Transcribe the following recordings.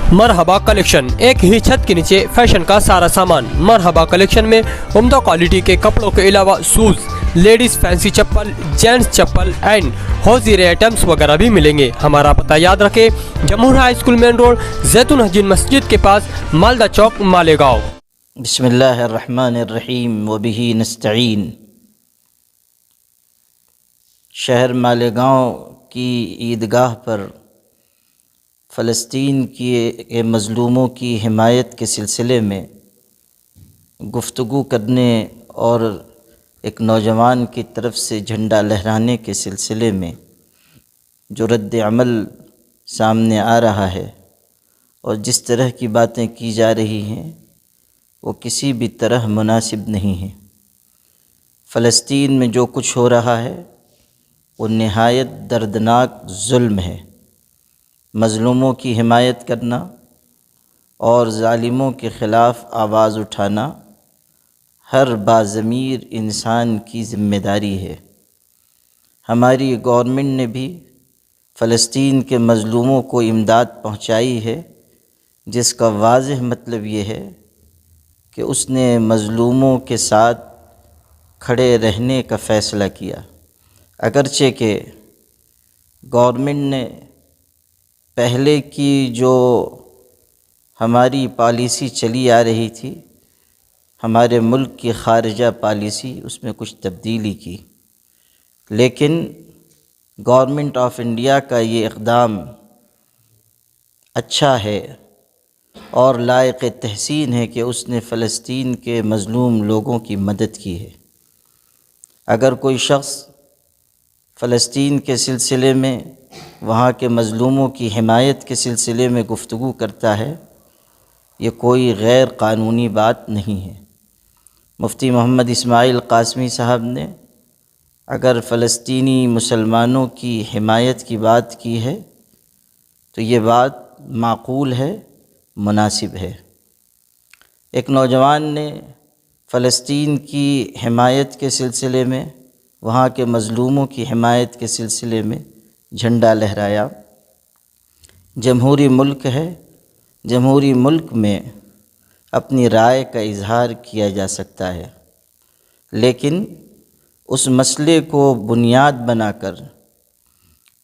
مرحبا کلیکشن، ایک ہی چھت کے نیچے فیشن کا سارا سامان۔ مرحبا کلیکشن میں عمدہ کوالٹی کے کپڑوں کے علاوہ شوز، لیڈیز فینسی چپل، جینٹس چپل اینڈ ہوزیر آئٹمس وغیرہ بھی ملیں گے۔ ہمارا پتہ یاد رکھیں، جمہور ہائی اسکول مین روڈ، زیتون حجین مسجد کے پاس، مالدہ چوک، مالیگاؤں۔ بسم اللہ الرحمن الرحیم وبہ نستعین۔ شہر مالیگاؤں کی عیدگاہ پر فلسطین کے مظلوموں کی حمایت کے سلسلے میں گفتگو کرنے اور ایک نوجوان کی طرف سے جھنڈا لہرانے کے سلسلے میں جو رد عمل سامنے آ رہا ہے اور جس طرح کی باتیں کی جا رہی ہیں وہ کسی بھی طرح مناسب نہیں ہیں۔ فلسطین میں جو کچھ ہو رہا ہے وہ نہایت دردناک ظلم ہے۔ مظلوموں کی حمایت کرنا اور ظالموں کے خلاف آواز اٹھانا ہر باضمیر انسان کی ذمہ داری ہے۔ ہماری گورنمنٹ نے بھی فلسطین کے مظلوموں کو امداد پہنچائی ہے، جس کا واضح مطلب یہ ہے کہ اس نے مظلوموں کے ساتھ کھڑے رہنے کا فیصلہ کیا۔ اگرچہ کہ گورنمنٹ نے پہلے کی جو ہماری پالیسی چلی آ رہی تھی، ہمارے ملک کی خارجہ پالیسی، اس میں کچھ تبدیلی کی، لیکن گورنمنٹ آف انڈیا کا یہ اقدام اچھا ہے اور لائق تحسین ہے کہ اس نے فلسطین کے مظلوم لوگوں کی مدد کی ہے۔ اگر کوئی شخص فلسطین کے سلسلے میں، وہاں کے مظلوموں کی حمایت کے سلسلے میں گفتگو کرتا ہے، یہ کوئی غیر قانونی بات نہیں ہے۔ مفتی محمد اسماعیل قاسمی صاحب نے اگر فلسطینی مسلمانوں کی حمایت کی بات کی ہے تو یہ بات معقول ہے، مناسب ہے۔ ایک نوجوان نے فلسطین کی حمایت کے سلسلے میں، وہاں کے مظلوموں کی حمایت کے سلسلے میں جھنڈا لہرایا۔ جمہوری ملک ہے، جمہوری ملک میں اپنی رائے کا اظہار کیا جا سکتا ہے، لیکن اس مسئلے کو بنیاد بنا کر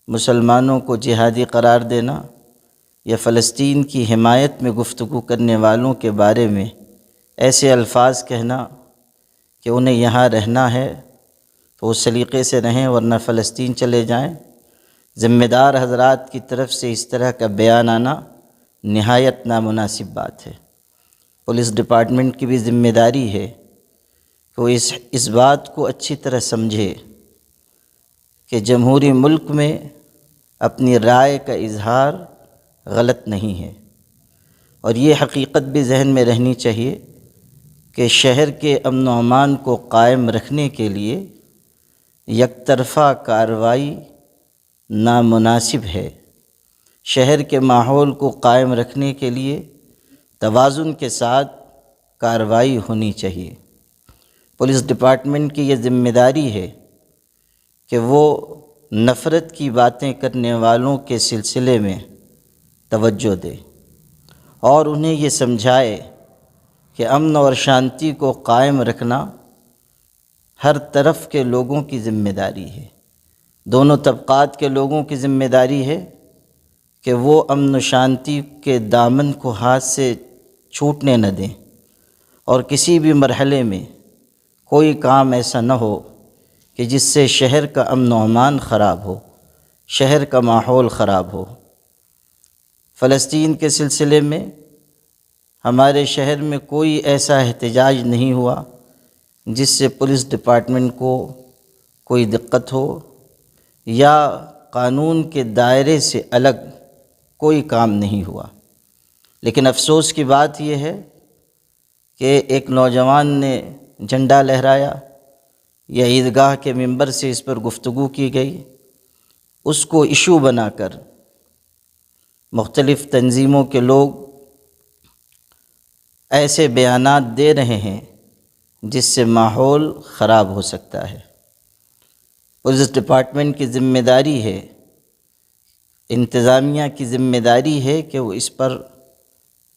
مسلمانوں کو جہادی قرار دینا یا فلسطین کی حمایت میں گفتگو کرنے والوں کے بارے میں ایسے الفاظ کہنا کہ انہیں یہاں رہنا ہے تو اس سلیقے سے رہیں ورنہ فلسطین چلے جائیں، ذمہ دار حضرات کی طرف سے اس طرح کا بیان آنا نہایت نامناسب بات ہے۔ پولیس ڈپارٹمنٹ کی بھی ذمہ داری ہے کہ وہ اس بات کو اچھی طرح سمجھے کہ جمہوری ملک میں اپنی رائے کا اظہار غلط نہیں ہے، اور یہ حقیقت بھی ذہن میں رہنی چاہیے کہ شہر کے امن و امان کو قائم رکھنے کے لیے یک طرفہ کارروائی نامناسب ہے۔ شہر کے ماحول کو قائم رکھنے کے لیے توازن کے ساتھ کارروائی ہونی چاہیے۔ پولیس ڈپارٹمنٹ کی یہ ذمہ داری ہے کہ وہ نفرت کی باتیں کرنے والوں کے سلسلے میں توجہ دے اور انہیں یہ سمجھائے کہ امن اور شانتی کو قائم رکھنا ہر طرف کے لوگوں کی ذمہ داری ہے۔ دونوں طبقات کے لوگوں کی ذمہ داری ہے کہ وہ امن و شانتی کے دامن کو ہاتھ سے چھوٹنے نہ دیں، اور کسی بھی مرحلے میں کوئی کام ایسا نہ ہو کہ جس سے شہر کا امن و امان خراب ہو، شہر کا ماحول خراب ہو۔ فلسطین کے سلسلے میں ہمارے شہر میں کوئی ایسا احتجاج نہیں ہوا جس سے پولیس ڈپارٹمنٹ کو کوئی دقت ہو یا قانون کے دائرے سے الگ کوئی کام نہیں ہوا، لیکن افسوس کی بات یہ ہے کہ ایک نوجوان نے جھنڈا لہرایا یا عیدگاہ کے ممبر سے اس پر گفتگو کی گئی، اس کو ایشو بنا کر مختلف تنظیموں کے لوگ ایسے بیانات دے رہے ہیں جس سے ماحول خراب ہو سکتا ہے۔ پولیس ڈپارٹمنٹ کی ذمہ داری ہے، انتظامیہ کی ذمہ داری ہے کہ وہ اس پر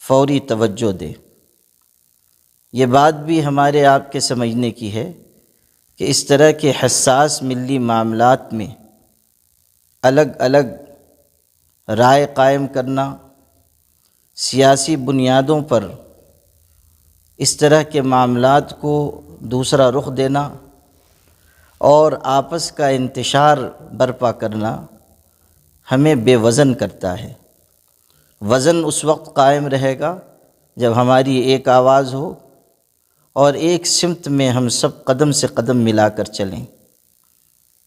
فوری توجہ دیں۔ یہ بات بھی ہمارے آپ کے سمجھنے کی ہے کہ اس طرح کے حساس ملی معاملات میں الگ الگ رائے قائم کرنا، سیاسی بنیادوں پر اس طرح کے معاملات کو دوسرا رخ دینا اور آپس کا انتشار برپا کرنا ہمیں بے وزن کرتا ہے۔ وزن اس وقت قائم رہے گا جب ہماری ایک آواز ہو اور ایک سمت میں ہم سب قدم سے قدم ملا کر چلیں۔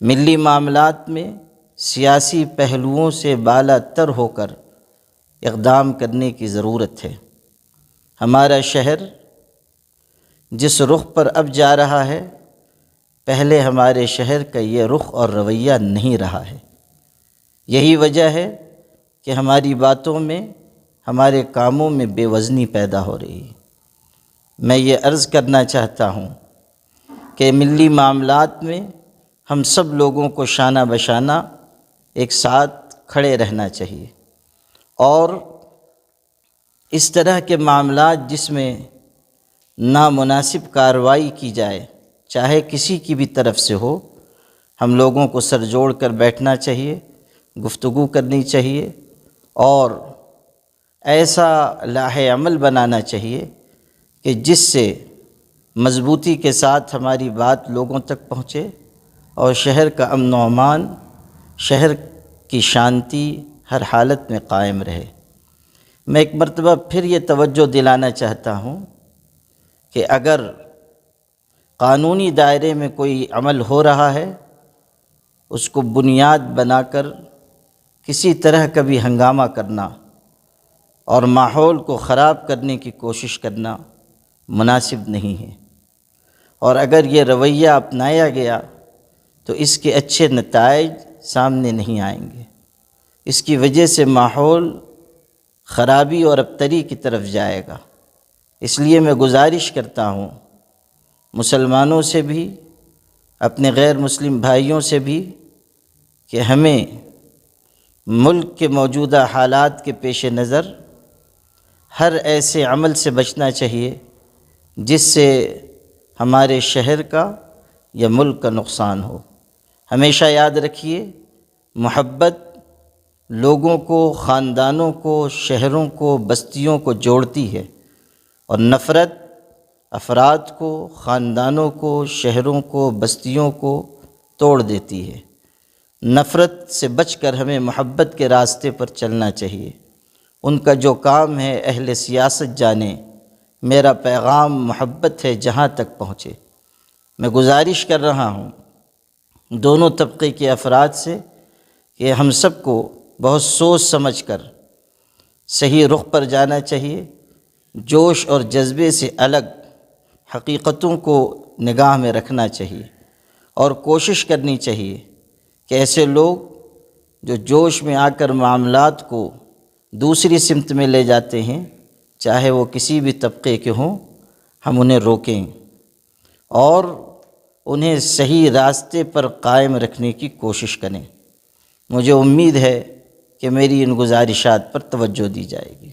ملی معاملات میں سیاسی پہلوؤں سے بالا تر ہو کر اقدام کرنے کی ضرورت ہے۔ ہمارا شہر جس رخ پر اب جا رہا ہے، پہلے ہمارے شہر کا یہ رخ اور رویہ نہیں رہا ہے۔ یہی وجہ ہے کہ ہماری باتوں میں، ہمارے کاموں میں بے وزنی پیدا ہو رہی ہے۔ میں یہ عرض کرنا چاہتا ہوں کہ ملی معاملات میں ہم سب لوگوں کو شانہ بشانہ ایک ساتھ کھڑے رہنا چاہیے، اور اس طرح کے معاملات جس میں نامناسب کارروائی کی جائے، چاہے کسی کی بھی طرف سے ہو، ہم لوگوں کو سر جوڑ کر بیٹھنا چاہیے، گفتگو کرنی چاہیے، اور ایسا لاہ عمل بنانا چاہیے کہ جس سے مضبوطی کے ساتھ ہماری بات لوگوں تک پہنچے اور شہر کا امن و امان، شہر کی شانتی ہر حالت میں قائم رہے۔ میں ایک مرتبہ پھر یہ توجہ دلانا چاہتا ہوں کہ اگر قانونی دائرے میں کوئی عمل ہو رہا ہے، اس کو بنیاد بنا کر کسی طرح کا بھی ہنگامہ کرنا اور ماحول کو خراب کرنے کی کوشش کرنا مناسب نہیں ہے، اور اگر یہ رویہ اپنایا گیا تو اس کے اچھے نتائج سامنے نہیں آئیں گے۔ اس کی وجہ سے ماحول خرابی اور ابتری کی طرف جائے گا۔ اس لیے میں گزارش کرتا ہوں مسلمانوں سے بھی، اپنے غیر مسلم بھائیوں سے بھی، کہ ہمیں ملک کے موجودہ حالات کے پیش نظر ہر ایسے عمل سے بچنا چاہیے جس سے ہمارے شہر کا یا ملک کا نقصان ہو۔ ہمیشہ یاد رکھیے، محبت لوگوں کو، خاندانوں کو، شہروں کو، بستیوں کو جوڑتی ہے، اور نفرت افراد کو، خاندانوں کو، شہروں کو، بستیوں کو توڑ دیتی ہے۔ نفرت سے بچ کر ہمیں محبت کے راستے پر چلنا چاہیے۔ ان کا جو کام ہے اہل سیاست جانے، میرا پیغام محبت ہے جہاں تک پہنچے۔ میں گزارش کر رہا ہوں دونوں طبقے کے افراد سے کہ ہم سب کو بہت سوچ سمجھ کر صحیح رخ پر جانا چاہیے، جوش اور جذبے سے الگ حقیقتوں کو نگاہ میں رکھنا چاہیے، اور کوشش کرنی چاہیے کہ ایسے لوگ جو جوش میں آ کر معاملات کو دوسری سمت میں لے جاتے ہیں، چاہے وہ کسی بھی طبقے کے ہوں، ہم انہیں روکیں اور انہیں صحیح راستے پر قائم رکھنے کی کوشش کریں۔ مجھے امید ہے کہ میری ان گزارشات پر توجہ دی جائے گی۔